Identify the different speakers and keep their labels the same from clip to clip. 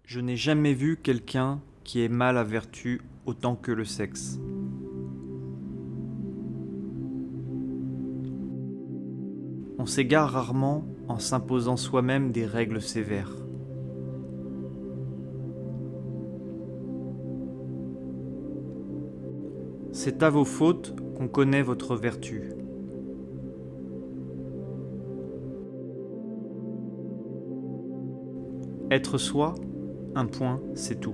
Speaker 1: Je n'ai jamais vu quelqu'un qui aimât la vertu autant que le sexe. On s'égare rarement en s'imposant soi-même des règles sévères. C'est à vos fautes qu'on connaît votre vertu. Être soi, un point, c'est tout.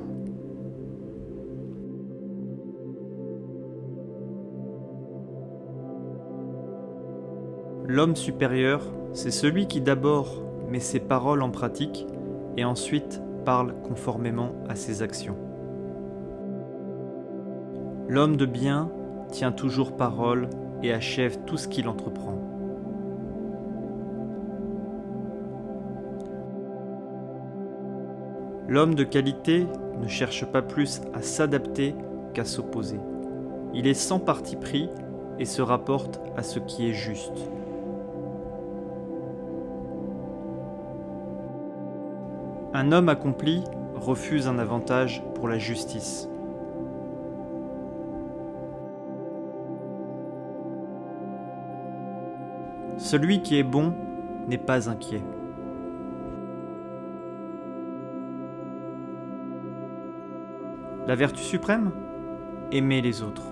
Speaker 1: L'homme supérieur, c'est celui qui d'abord met ses paroles en pratique et ensuite parle conformément à ses actions. L'homme de bien tient toujours parole et achève tout ce qu'il entreprend. L'homme de qualité ne cherche pas plus à s'adapter qu'à s'opposer. Il est sans parti pris et se rapporte à ce qui est juste. Un homme accompli refuse un avantage pour la justice. Celui qui est bon n'est pas inquiet. La vertu suprême ? Aimer les autres.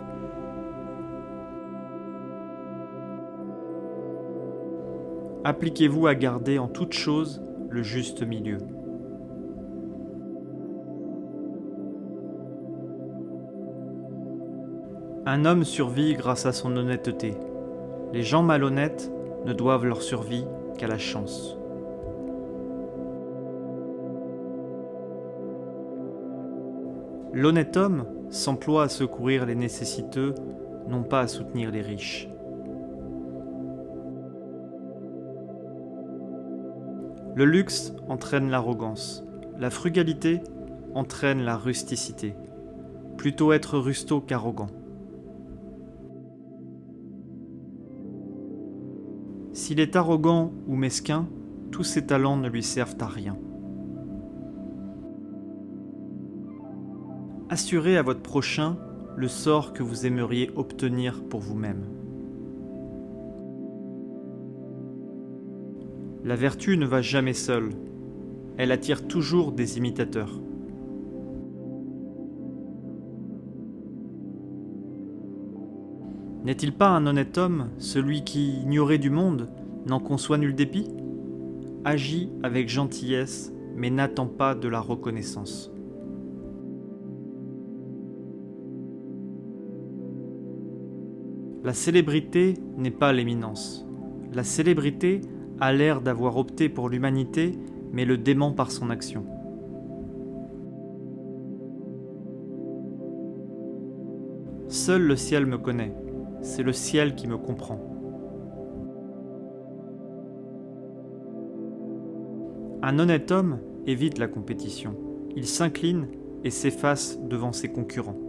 Speaker 1: Appliquez-vous à garder en toute chose le juste milieu. Un homme survit grâce à son honnêteté. Les gens malhonnêtes ne doivent leur survie qu'à la chance. L'honnête homme s'emploie à secourir les nécessiteux, non pas à soutenir les riches. Le luxe entraîne l'arrogance. La frugalité entraîne la rusticité. Plutôt être rusto qu'arrogant. S'il est arrogant ou mesquin, tous ses talents ne lui servent à rien. Assurez à votre prochain le sort que vous aimeriez obtenir pour vous-même. La vertu ne va jamais seule. Elle attire toujours des imitateurs. N'est-il pas un honnête homme, celui qui, ignoré du monde, n'en conçoit nul dépit ? Agit avec gentillesse, mais n'attend pas de la reconnaissance. La célébrité n'est pas l'éminence. La célébrité a l'air d'avoir opté pour l'humanité, mais le dément par son action. Seul le ciel me connaît. C'est le ciel qui me comprend. Un honnête homme évite la compétition. Il s'incline et s'efface devant ses concurrents.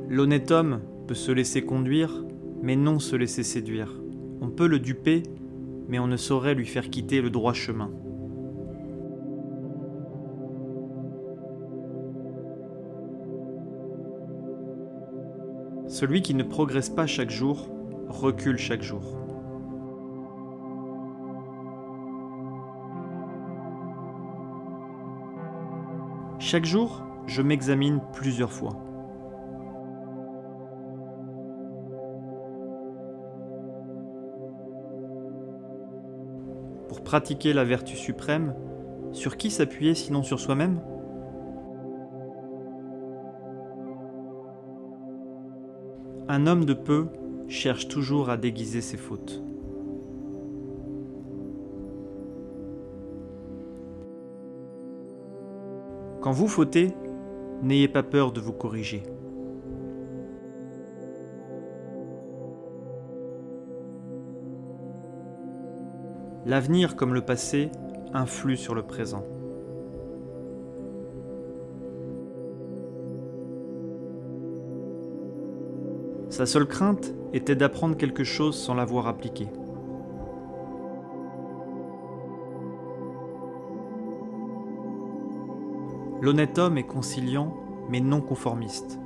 Speaker 1: L'honnête homme peut se laisser conduire, mais non se laisser séduire. On peut le duper, mais on ne saurait lui faire quitter le droit chemin. Celui qui ne progresse pas chaque jour, recule chaque jour. Chaque jour, je m'examine plusieurs fois. Pour pratiquer la vertu suprême, sur qui s'appuyer sinon sur soi-même ? Un homme de peu cherche toujours à déguiser ses fautes. Quand vous fautez, n'ayez pas peur de vous corriger. L'avenir comme le passé influent sur le présent. Sa seule crainte était d'apprendre quelque chose sans l'avoir appliqué. L'honnête homme est conciliant, mais non conformiste.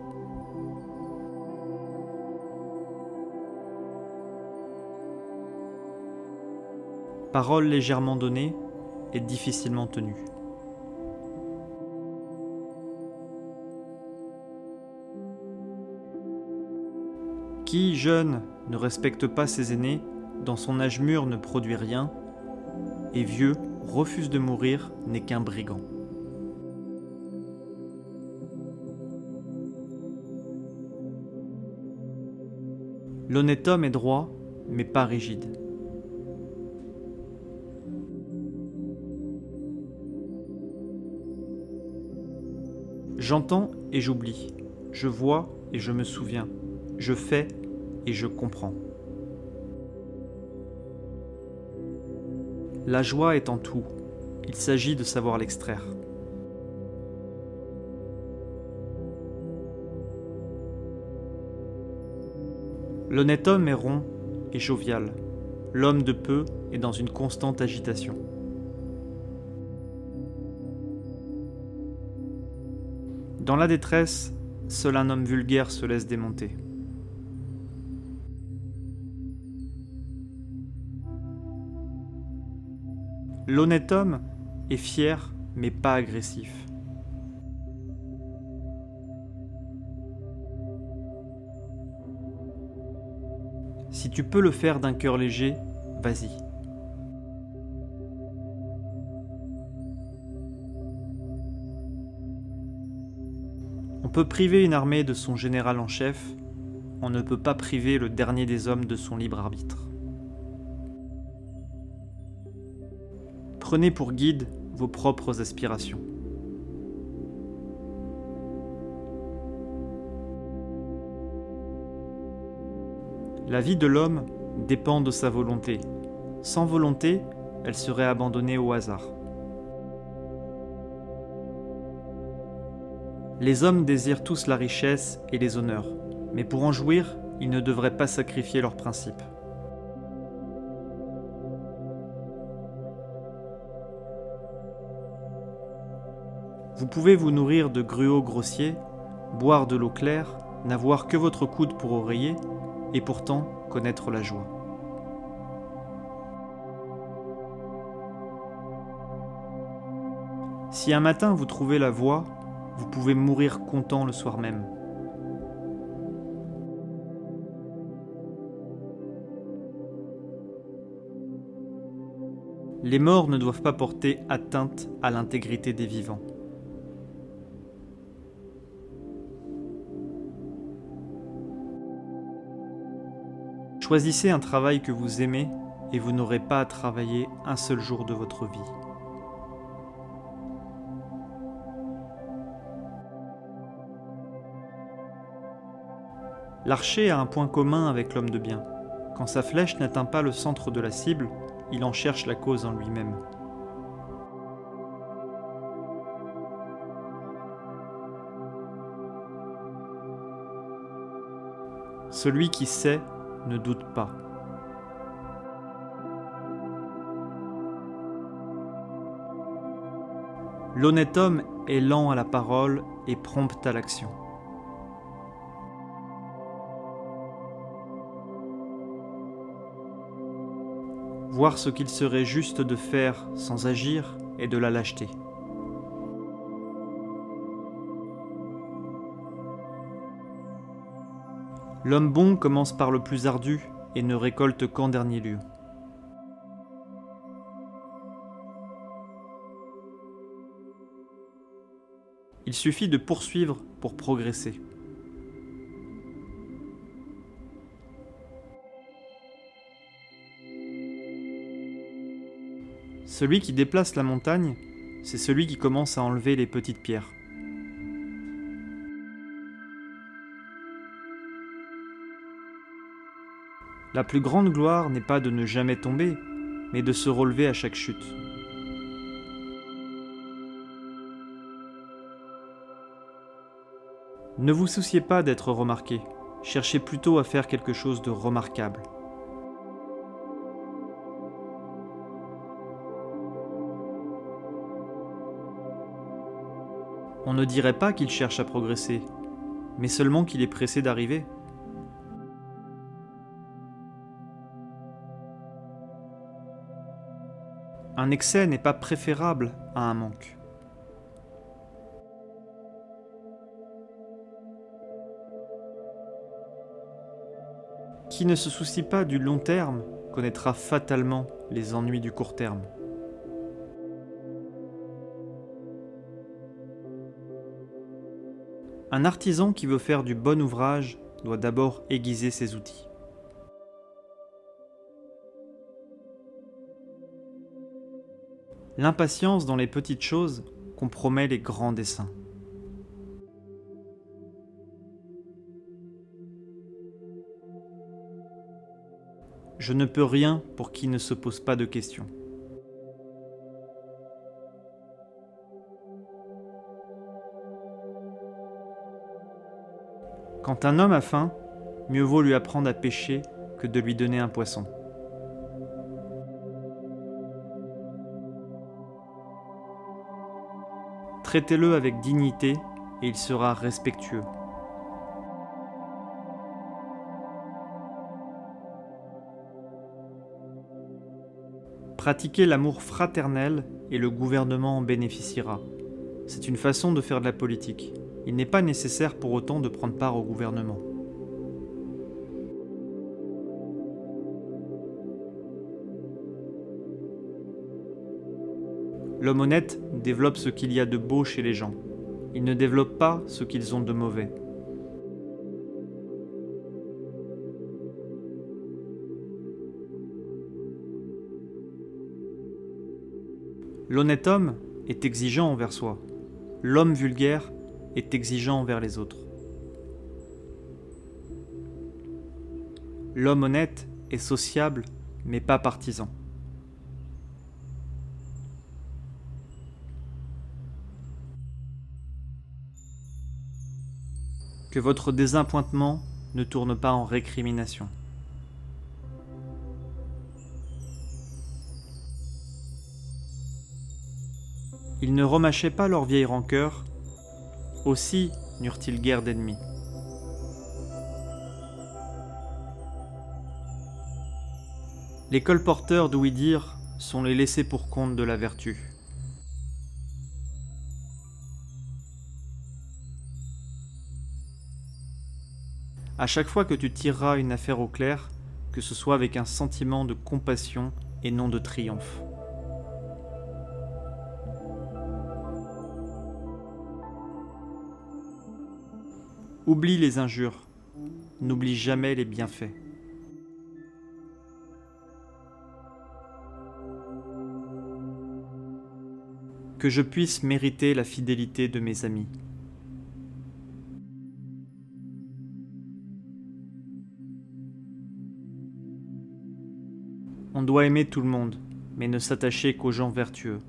Speaker 1: Parole légèrement donnée et difficilement tenue. Qui, jeune, ne respecte pas ses aînés, dans son âge mûr ne produit rien, et vieux, refuse de mourir, n'est qu'un brigand. L'honnête homme est droit, mais pas rigide. J'entends et j'oublie, je vois et je me souviens, je fais et je comprends. La joie est en tout, il s'agit de savoir l'extraire. L'honnête homme est rond et jovial, l'homme de peu est dans une constante agitation. Dans la détresse, seul un homme vulgaire se laisse démonter. L'honnête homme est fier mais pas agressif. Si tu peux le faire d'un cœur léger, vas-y. On peut priver une armée de son général en chef, on ne peut pas priver le dernier des hommes de son libre arbitre. Prenez pour guide vos propres aspirations. La vie de l'homme dépend de sa volonté. Sans volonté, elle serait abandonnée au hasard. Les hommes désirent tous la richesse et les honneurs, mais pour en jouir, ils ne devraient pas sacrifier leurs principes. Vous pouvez vous nourrir de gruaux grossiers, boire de l'eau claire, n'avoir que votre coude pour oreiller, et pourtant connaître la joie. Si un matin vous trouvez la voie, vous pouvez mourir content le soir même. Les morts ne doivent pas porter atteinte à l'intégrité des vivants. Choisissez un travail que vous aimez et vous n'aurez pas à travailler un seul jour de votre vie. L'archer a un point commun avec l'homme de bien. Quand sa flèche n'atteint pas le centre de la cible, il en cherche la cause en lui-même. Celui qui sait ne doute pas. L'honnête homme est lent à la parole et prompt à l'action. Voir ce qu'il serait juste de faire sans agir est de la lâcheté. L'homme bon commence par le plus ardu et ne récolte qu'en dernier lieu. Il suffit de poursuivre pour progresser. Celui qui déplace la montagne, c'est celui qui commence à enlever les petites pierres. La plus grande gloire n'est pas de ne jamais tomber, mais de se relever à chaque chute. Ne vous souciez pas d'être remarqué, cherchez plutôt à faire quelque chose de remarquable. On ne dirait pas qu'il cherche à progresser, mais seulement qu'il est pressé d'arriver. Un excès n'est pas préférable à un manque. Qui ne se soucie pas du long terme connaîtra fatalement les ennuis du court terme. Un artisan qui veut faire du bon ouvrage doit d'abord aiguiser ses outils. L'impatience dans les petites choses compromet les grands desseins. Je ne peux rien pour qui ne se pose pas de questions. Quand un homme a faim, mieux vaut lui apprendre à pêcher que de lui donner un poisson. Traitez-le avec dignité et il sera respectueux. Pratiquez l'amour fraternel et le gouvernement en bénéficiera. C'est une façon de faire de la politique. Il n'est pas nécessaire pour autant de prendre part au gouvernement. L'homme honnête développe ce qu'il y a de beau chez les gens. Il ne développe pas ce qu'ils ont de mauvais. L'honnête homme est exigeant envers soi. L'homme vulgaire est exigeant envers les autres. L'homme honnête est sociable, mais pas partisan. Que votre désappointement ne tourne pas en récrimination. Ils ne remâchaient pas leur vieille rancœur, aussi n'eurent-ils guère d'ennemis. Les colporteurs d'ouï-dire sont les laissés pour compte de la vertu. À chaque fois que tu tireras une affaire au clair, que ce soit avec un sentiment de compassion et non de triomphe. Oublie les injures, n'oublie jamais les bienfaits. Que je puisse mériter la fidélité de mes amis. On doit aimer tout le monde, mais ne s'attacher qu'aux gens vertueux.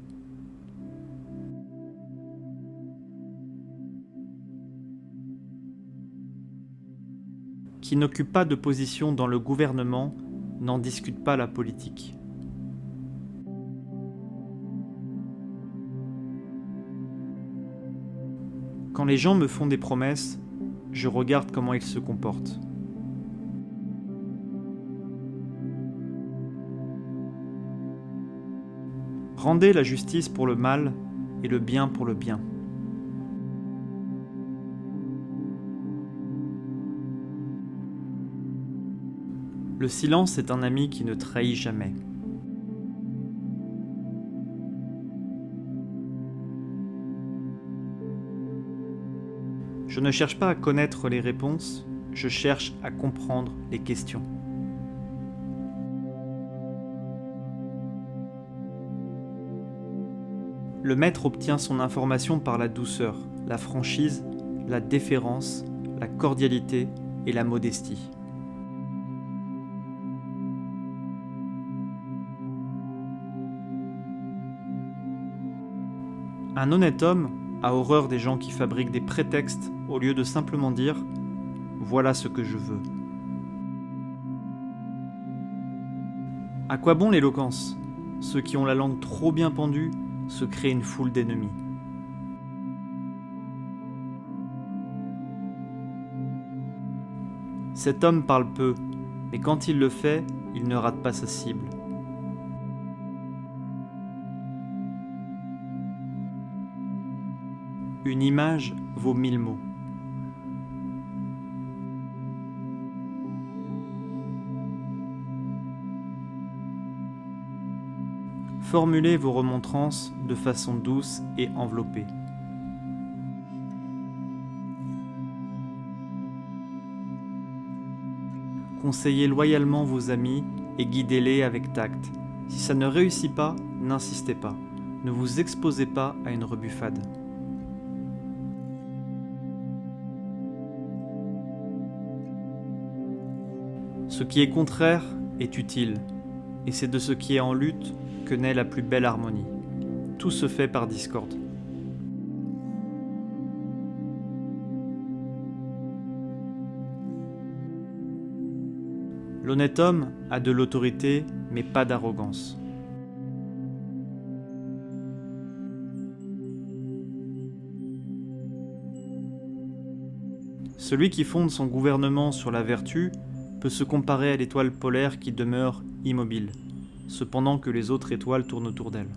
Speaker 1: Qui n'occupe pas de position dans le gouvernement n'en discute pas la politique. Quand les gens me font des promesses, je regarde comment ils se comportent. Rendez la justice pour le mal et le bien pour le bien. Le silence est un ami qui ne trahit jamais. Je ne cherche pas à connaître les réponses, je cherche à comprendre les questions. Le maître obtient son information par la douceur, la franchise, la déférence, la cordialité et la modestie. Un honnête homme a horreur des gens qui fabriquent des prétextes au lieu de simplement dire « voilà ce que je veux ». À quoi bon l'éloquence ? Ceux qui ont la langue trop bien pendue se créent une foule d'ennemis. Cet homme parle peu, mais quand il le fait, il ne rate pas sa cible. Une image vaut 1000 mots. Formulez vos remontrances de façon douce et enveloppée. Conseillez loyalement vos amis et guidez-les avec tact. Si ça ne réussit pas, n'insistez pas. Ne vous exposez pas à une rebuffade. Ce qui est contraire est utile, et c'est de ce qui est en lutte que naît la plus belle harmonie. Tout se fait par discorde. L'honnête homme a de l'autorité, mais pas d'arrogance. Celui qui fonde son gouvernement sur la vertu peut se comparer à l'étoile polaire qui demeure immobile, cependant que les autres étoiles tournent autour d'elle.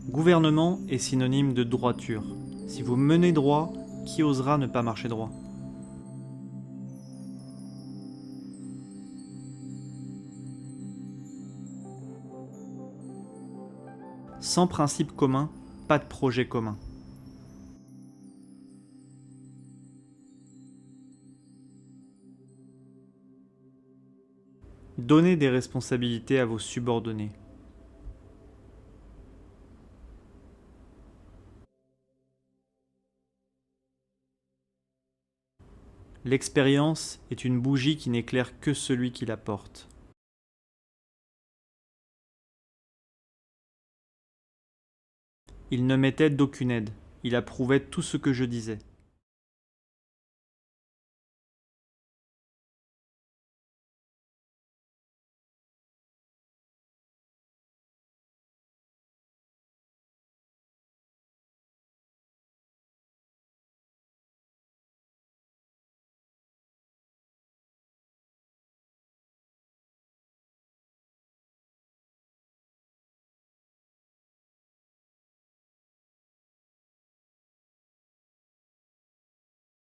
Speaker 1: Gouvernement est synonyme de droiture. Si vous menez droit, qui osera ne pas marcher droit ? Sans principe commun, pas de projet commun. Donnez des responsabilités à vos subordonnés. L'expérience est une bougie qui n'éclaire que celui qui la porte. Il ne m'était d'aucune aide, il approuvait tout ce que je disais.